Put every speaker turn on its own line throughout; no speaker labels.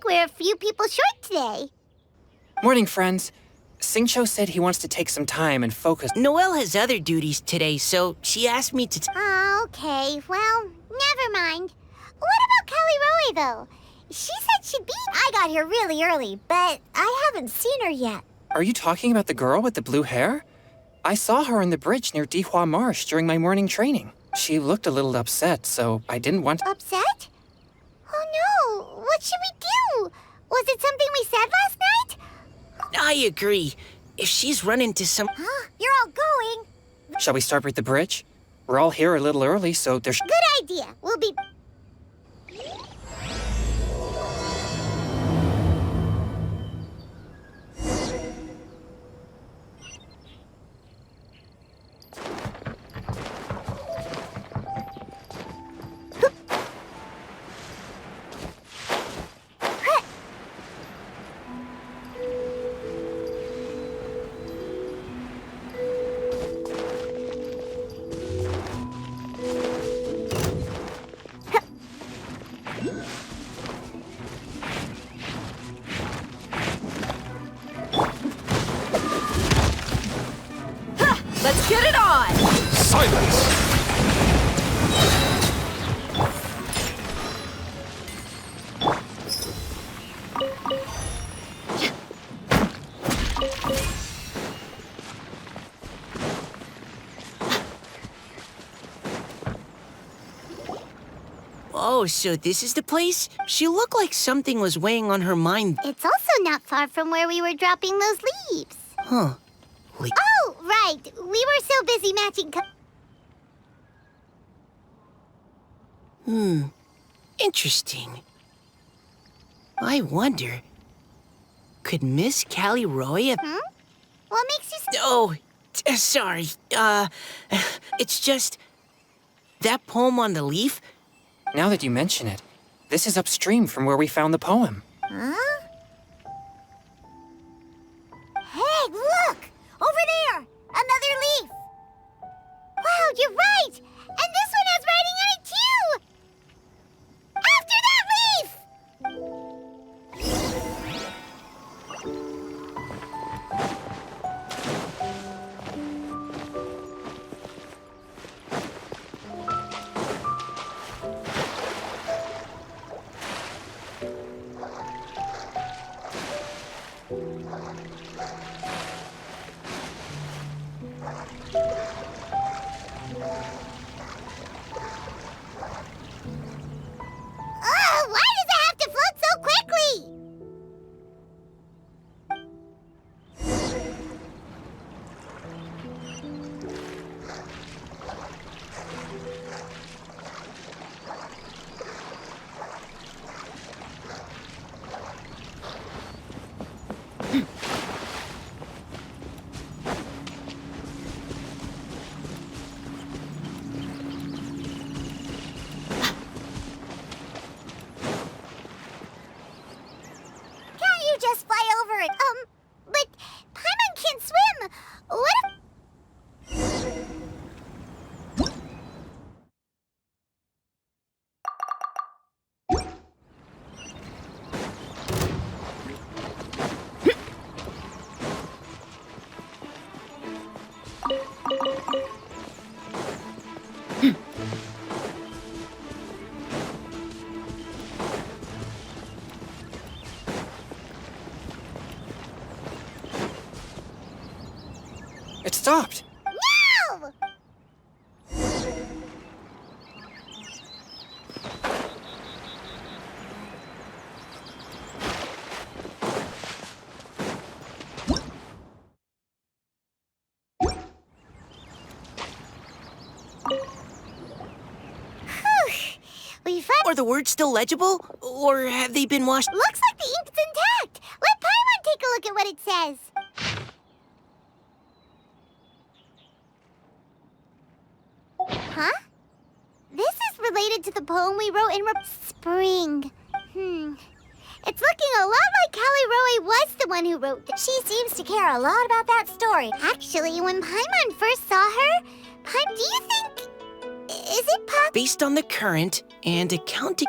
we're a few people short today.
Morning, friends. Singcho said he wants to take some time and focus.
Noelle has other duties today, so she asked me to
Oh, okay. Well, never mind. What about Callie Roy, though? She said she'd be... I got here really early, but I haven't seen her yet.
Are you talking about the girl with the blue hair? I saw her on the bridge near Dihua Marsh during my morning training. She looked a little upset, so I didn't want to...
Upset? Oh no! What should we do? Was it something we said last night?
I agree. If she's run into some...
Huh? You're all going?
Shall we start with the bridge? We're all here a little early, so there's...
Good idea. We'll be...
Let's get it on!
Silence!
Oh, so this is the place? She looked like something was weighing on her mind.
It's also not far from where we were dropping those leaves.
Huh.
Oh, right. We were so busy matching
Interesting. I wonder, could Miss Callie Roy have...
What makes you...
Oh, sorry. It's just... That poem on the leaf?
Now that you mention it, this is upstream from where we found the poem.
Huh? Hey, look! Over there! Another leaf! Wow, you're right! And this one has writing on it, too! After that leaf! Why does it have to float so quickly? Just fly over it. But Paimon can't swim. What if...
It stopped.
No! We found...
Are the words still legible? Or have they been washed?
Looks like the ink's intact. Let Paimon take a look at what it says. Huh? This is related to the poem we wrote in Spring. It's looking a lot like Callie Roy was the one who wrote this. She seems to care a lot about that story. Actually, when Paimon first saw her, do you think... Is it possible...
Based on the current and accounting...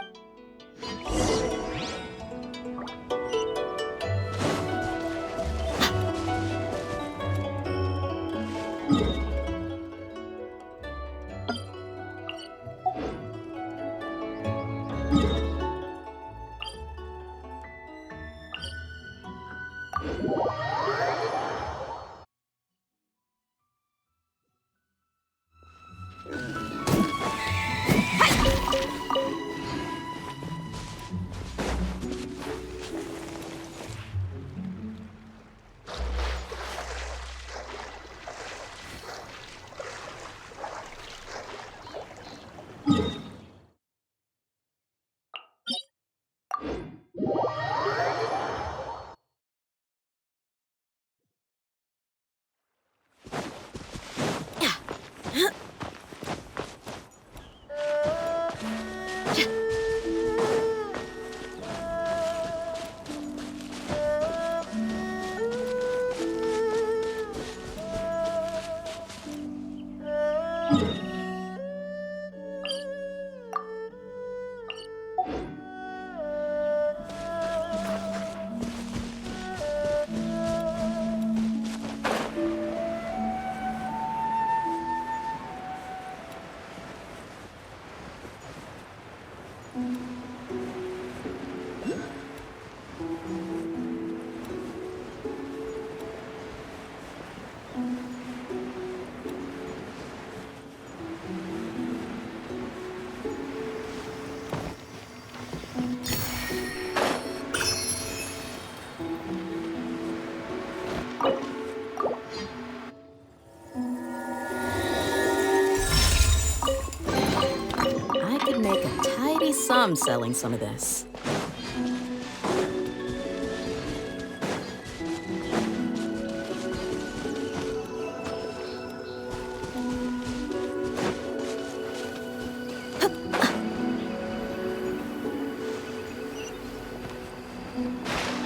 I could make a tidy sum selling some of this.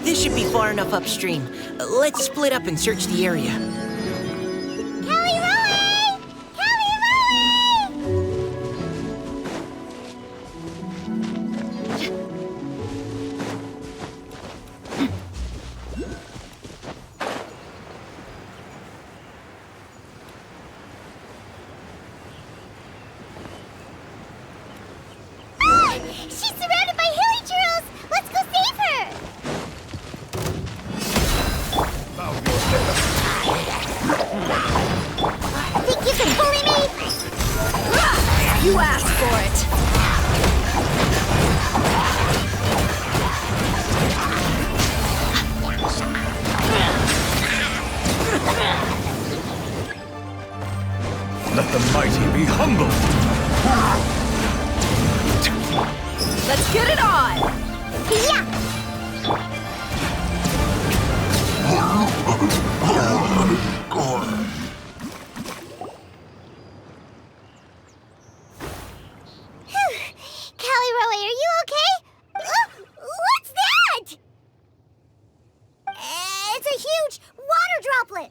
This should be far enough upstream. Let's split up and search the area.
Callie Roe! Callie Roe! Ah! She's surrounded by hilly churls! Let's go save her! Think you can bully me?
You asked for it.
Let the mighty be humbled.
Let's get it on!
Yeah! Callie Roe, are you okay? What's that? It's a huge water droplet.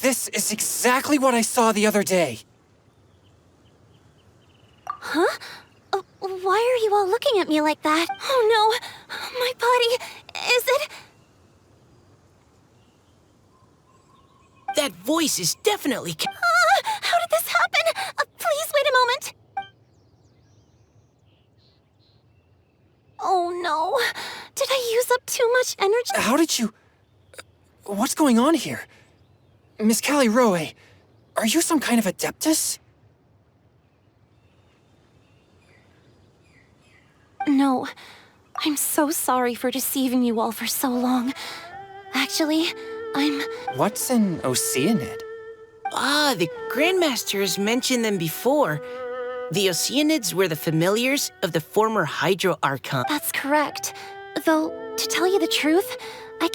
This is exactly what I saw the other day.
Huh? Why are you all looking at me like that? Oh no, my body, is it?
That voice is definitely...
How did this happen? Please wait a moment. Oh no, did I use up too much energy?
How did you... What's going on here? Miss Callie Roe, are you some kind of adeptus?
No, I'm so sorry for deceiving you all for so long. Actually, I'm...
What's an Oceanid?
Ah, the Grandmaster has mentioned them before. The Oceanids were the familiars of the former Hydro Archon.
That's correct. Though, to tell you the truth, I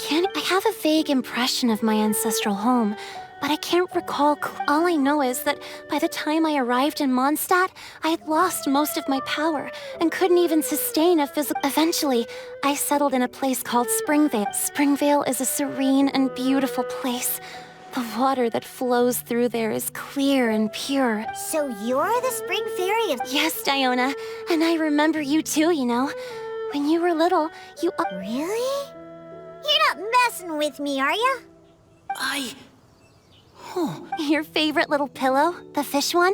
have a vague impression of my ancestral home, but I can't recall. All I know is that by the time I arrived in Mondstadt, I had lost most of my power and couldn't even sustain a physical... Eventually, I settled in a place called Springvale. Springvale is a serene and beautiful place. The water that flows through there is clear and pure. So you're the spring fairy of... Yes, Diona. And I remember you too, you know. When you were little, you... Really? You're not messing with me, are you? Your favorite little pillow? The fish one?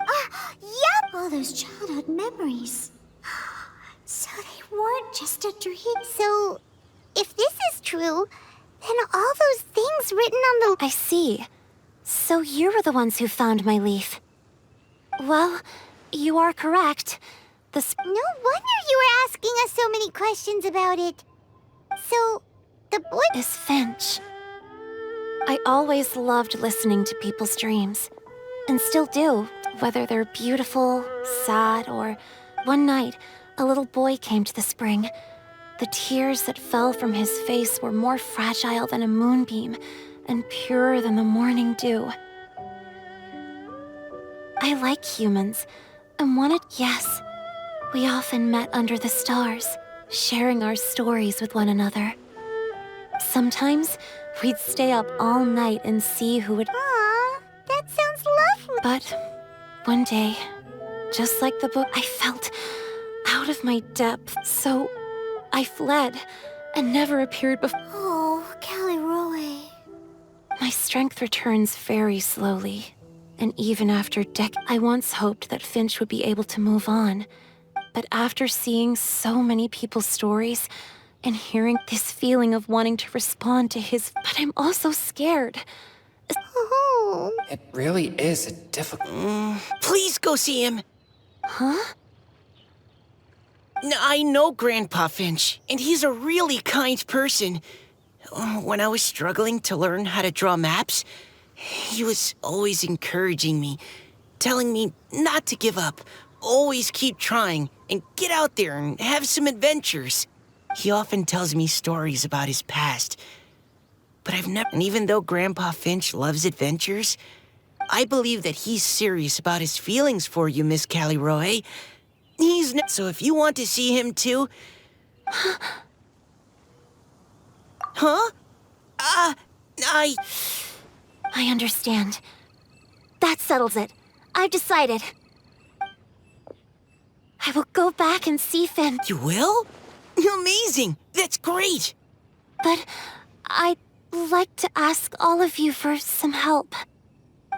Yep! All those childhood memories. So they weren't just a dream. So, if this is true, then all those things Something's written on the...
I see. So you were the ones who found my leaf. Well, you are correct.
No wonder you were asking us so many questions about it. So, the boy...
is Finch. I always loved listening to people's dreams. And still do, whether they're beautiful, sad, or... One night, a little boy came to the spring. The tears that fell from his face were more fragile than a moonbeam, and purer than the morning dew. I like humans, and wanted... Yes, we often met under the stars, sharing our stories with one another. Sometimes, we'd stay up all night and see who would...
Aw, that sounds lovely.
But one day, just like the book, I felt out of my depth, so I fled and never appeared before.
Oh, Callie Roy.
My strength returns very slowly, and even after I once hoped that Finch would be able to move on. But after seeing so many people's stories and hearing this feeling of wanting to respond to his... But I'm also scared.
Oh.
It really is a difficult...
Please go see him.
Huh?
I know Grandpa Finch, and he's a really kind person. When I was struggling to learn how to draw maps, he was always encouraging me, telling me not to give up, always keep trying, and get out there and have some adventures. He often tells me stories about his past, but I've never... And even though Grandpa Finch loves adventures, I believe that he's serious about his feelings for you, Miss Callie Roy. He's not... So if you want to see him too... Huh? I
understand. That settles it. I've decided. I will go back and see Finn.
You will? Amazing! That's great!
But I'd like to ask all of you for some help.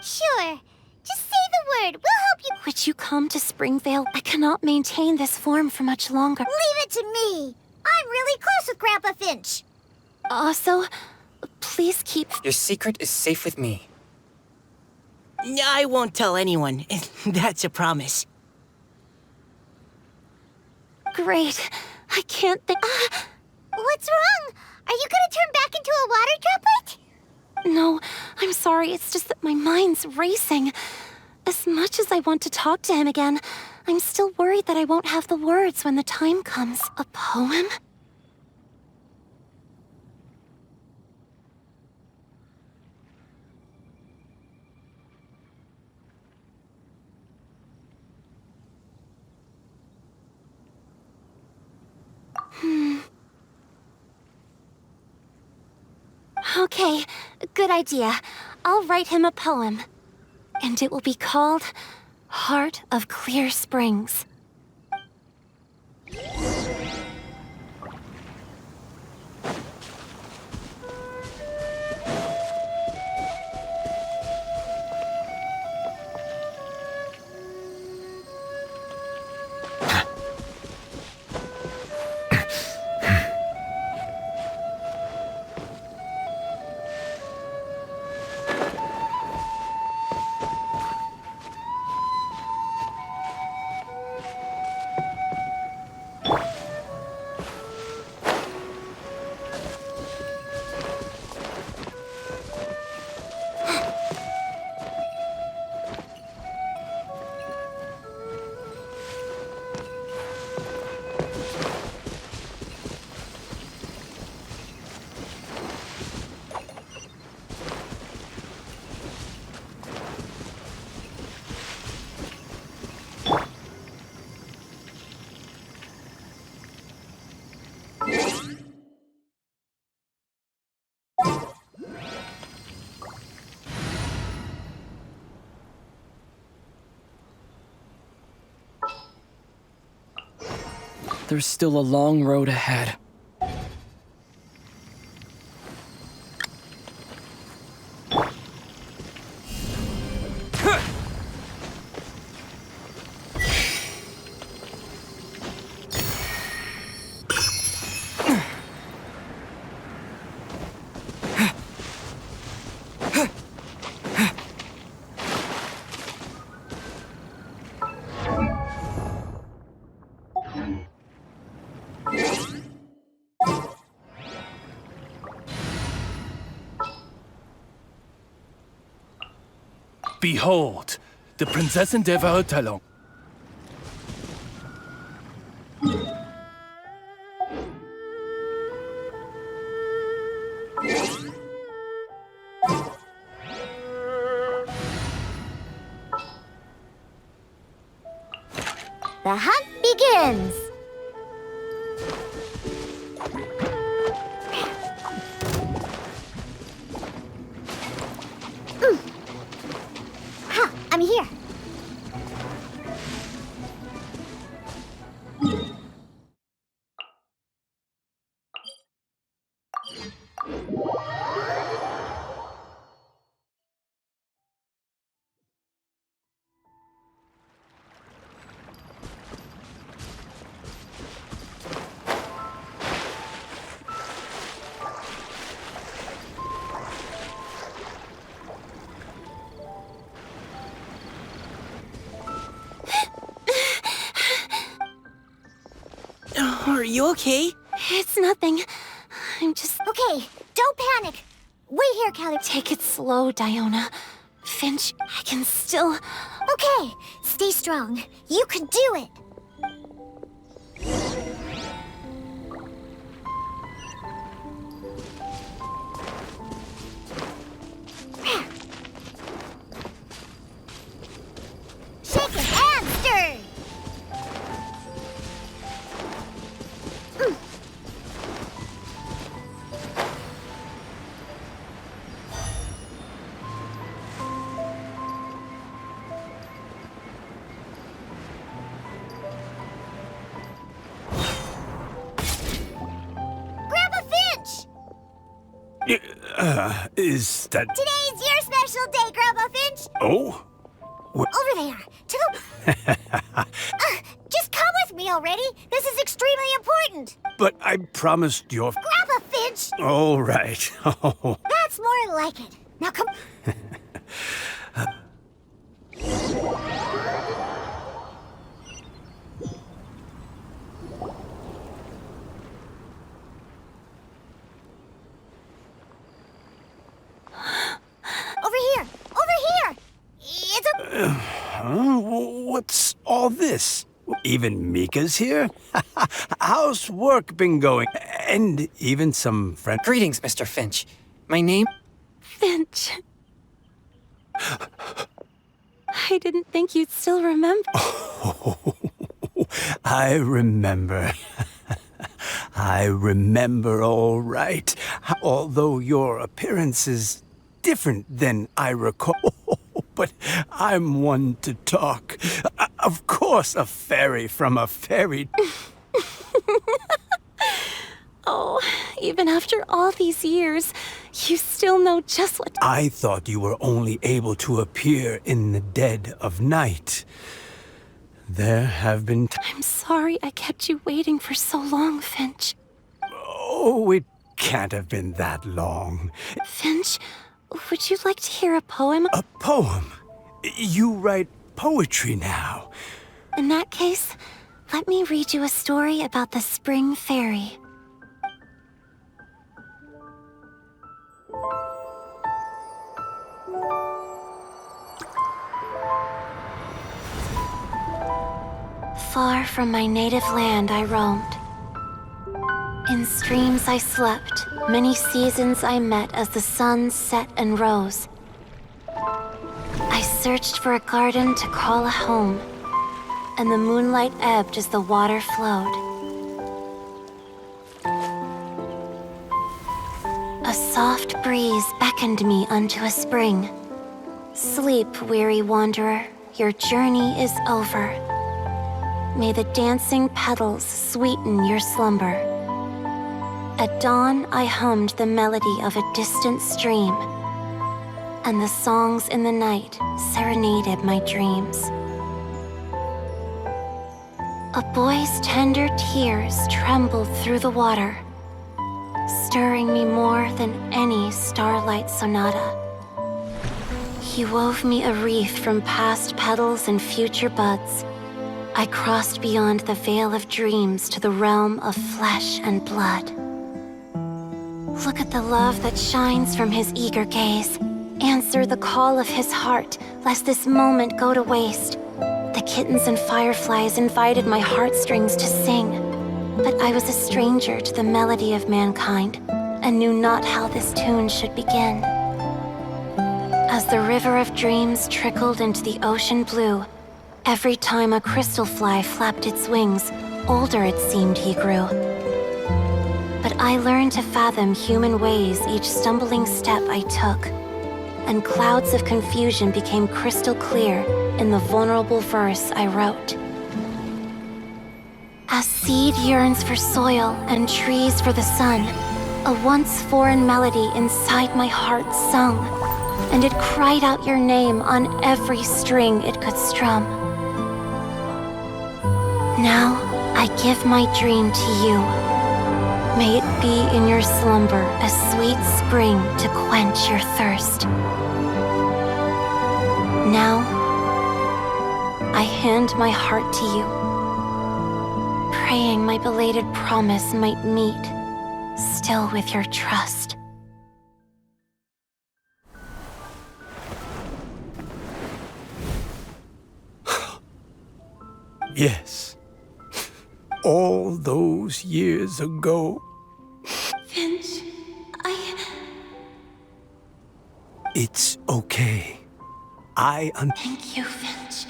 Sure. Just say the word. We'll help you.
Would you come to Springvale? I cannot maintain this form for much longer.
Leave it to me. I'm really close with Grandpa Finch.
Also, please keep...
Your secret is safe with me.
I won't tell anyone. That's a promise.
Great. I can't think...
What's wrong? Are you gonna turn back into a water droplet?
No, I'm sorry. It's just that my mind's racing. As much as I want to talk to him again, I'm still worried that I won't have the words when the time comes. A poem? Okay, good idea. I'll write him a poem. And it will be called Heart of Clear Springs.
There's still a long road ahead.
Behold, the Prinzessin der Verurteilung.
The hunt begins. Ha! I'm here.
Are you okay?
It's nothing. I'm just...
Okay, don't panic. Wait here, Callie.
Take it slow, Diona. Finch, I can still...
Okay, stay strong. You can do it. Shake it and stir. Grandpa Finch!
Is that...
Today's your special day, Grandpa Finch.
Oh?
Over there, to the... just come with me already. This is extremely important.
But I promised your...
Grandpa Finch!
All right. Oh.
That's more like it. Now come... Over here! Over here! It's a...
Huh? What's all this? Even Mika's here? How's work been going? And even some friends.
Greetings, Mr. Finch. My name...
Finch. I didn't think you'd still remember.
I remember. I remember all right. Although your appearance is different than I recall. But I'm one to talk. Of course, a fairy from a fairy...
Oh, even after all these years, you still know just what...
I thought you were only able to appear in the dead of night. There have been...
I'm sorry I kept you waiting for so long, Finch.
Oh, it can't have been that long.
Finch, would you like to hear a poem?
A poem? You write poetry now?
In that case, let me read you a story about the spring fairy. Far from my native land I roamed. In streams I slept, many seasons I met as the sun set and rose. I searched for a garden to call a home, and the moonlight ebbed as the water flowed. A soft breeze beckoned me unto a spring. Sleep, weary wanderer, your journey is over. May the dancing petals sweeten your slumber. At dawn, I hummed the melody of a distant stream, and the songs in the night serenaded my dreams. A boy's tender tears trembled through the water, stirring me more than any starlight sonata. He wove me a wreath from past petals and future buds. I crossed beyond the veil of dreams to the realm of flesh and blood. Look at the love that shines from his eager gaze. answer the call of his heart, lest this moment go to waste. The kittens and fireflies invited my heartstrings to sing, but I was a stranger to the melody of mankind, and knew not how this tune should begin. As the river of dreams trickled into the ocean blue, every time a crystal fly flapped its wings, older it seemed he grew. But I learned to fathom human ways each stumbling step I took, and clouds of confusion became crystal clear in the vulnerable verse I wrote. As seed yearns for soil and trees for the sun, a once foreign melody inside my heart sung, and it cried out your name on every string it could strum. Now I give my dream to you. May it be in your slumber a sweet spring to quench your thirst. Now, I hand my heart to you, praying my belated promise might meet, still with your trust.
Yes. All those years ago.
Finch,
It's okay.
Thank you, Finch.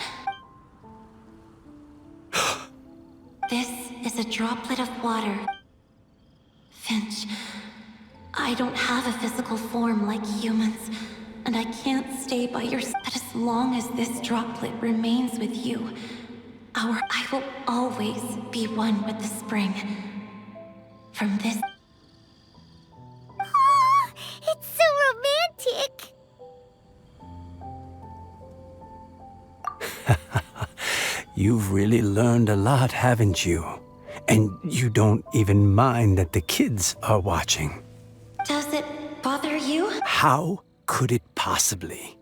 This is a droplet of water. Finch, I don't have a physical form like humans, and I can't stay by your side. But as long as this droplet remains with you, I will always be one with the spring. From this...
Oh, it's so romantic.
You've really learned a lot, haven't you? And you don't even mind that the kids are watching.
Does it bother you?
How could it possibly?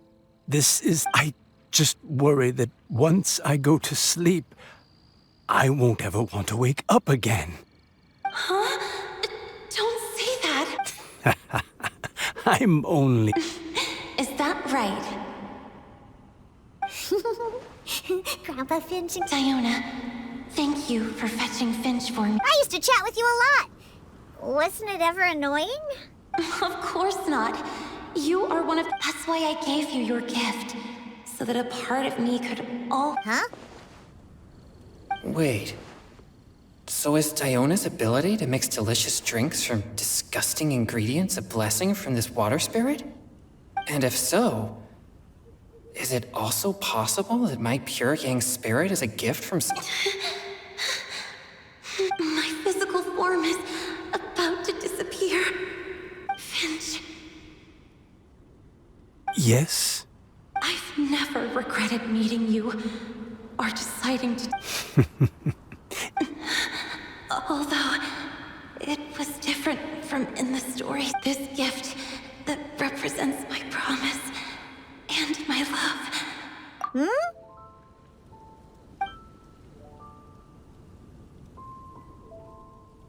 I just worry that once I go to sleep, I won't ever want to wake up again.
Huh? Don't say that.
I'm only...
Is that right?
Grandpa Finch and...
Diona, thank you for fetching Finch for me.
I used to chat with you a lot. Wasn't it ever annoying?
Of course not. You are one of... That's why I gave you your gift. So that a part of me could all...
Huh?
Wait. So is Diona's ability to mix delicious drinks from disgusting ingredients a blessing from this water spirit? And if so, is it also possible that my pure yang spirit is a gift from...
My physical form is about to disappear. Finch,
Yes?
I've never regretted meeting you or deciding to... Although it was different from in the story. This gift that represents my promise and my love.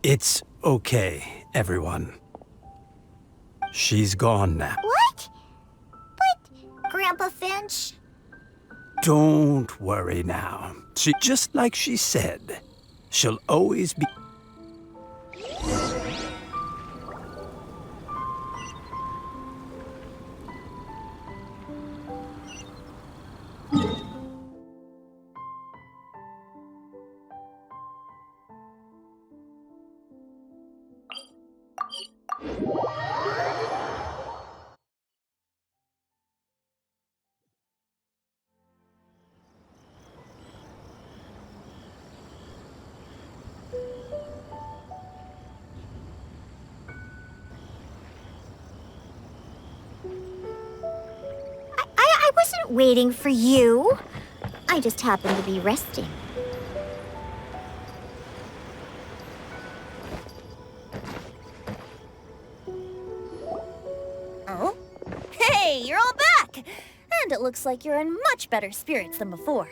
It's okay, everyone. She's gone now.
What? But, Grandpa Finch...
Don't worry now. Just like she said, she'll always be...
I wasn't waiting for you. I just happened to be resting.
Oh? Hey, you're all back! And it looks like you're in much better spirits than before.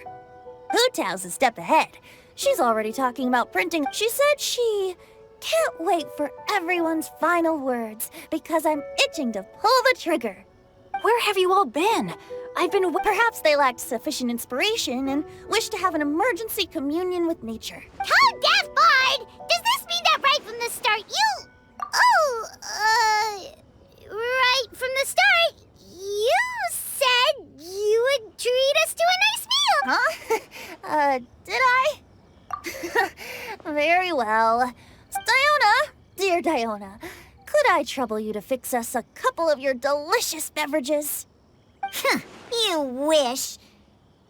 Hu-Tao's a step ahead. She's already talking about printing. She said she can't wait for everyone's final words because I'm itching to pull the trigger.
Where have you all been? I've been.
Perhaps they lacked sufficient inspiration and wished to have an emergency communion with nature.
Tone deaf, Bard! Does this mean that right from the start you... right from the start, you said you would treat us to a nice meal?
Huh? Did I? Very well. Diona, dear Diona, could I trouble you to fix us a couple of your delicious beverages?
You wish.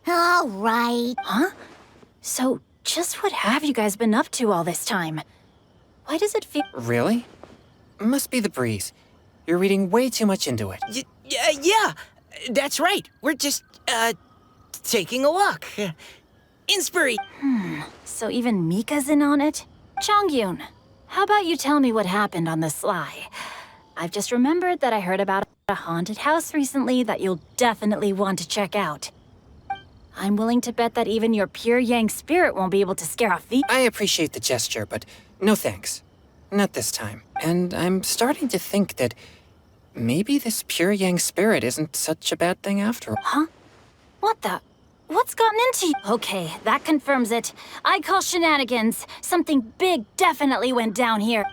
All right.
Huh? So, just what have you guys been up to all this time? Why does it feel...
Really? Must be the breeze. You're reading way too much into it.
Yeah, that's right. We're just, taking a walk. Inspiration.
So even Mika's in on it? Chongyun, how about you tell me what happened on the sly? I've just remembered that I heard about a haunted house recently that you'll definitely want to check out. I'm willing to bet that even your pure Yang spirit won't be able to scare off the...
I appreciate the gesture, but no thanks. Not this time. And I'm starting to think that maybe this pure Yang spirit isn't such a bad thing after all.
Huh? What the... What's gotten into you? Okay, that confirms it. I call shenanigans. Something big definitely went down here.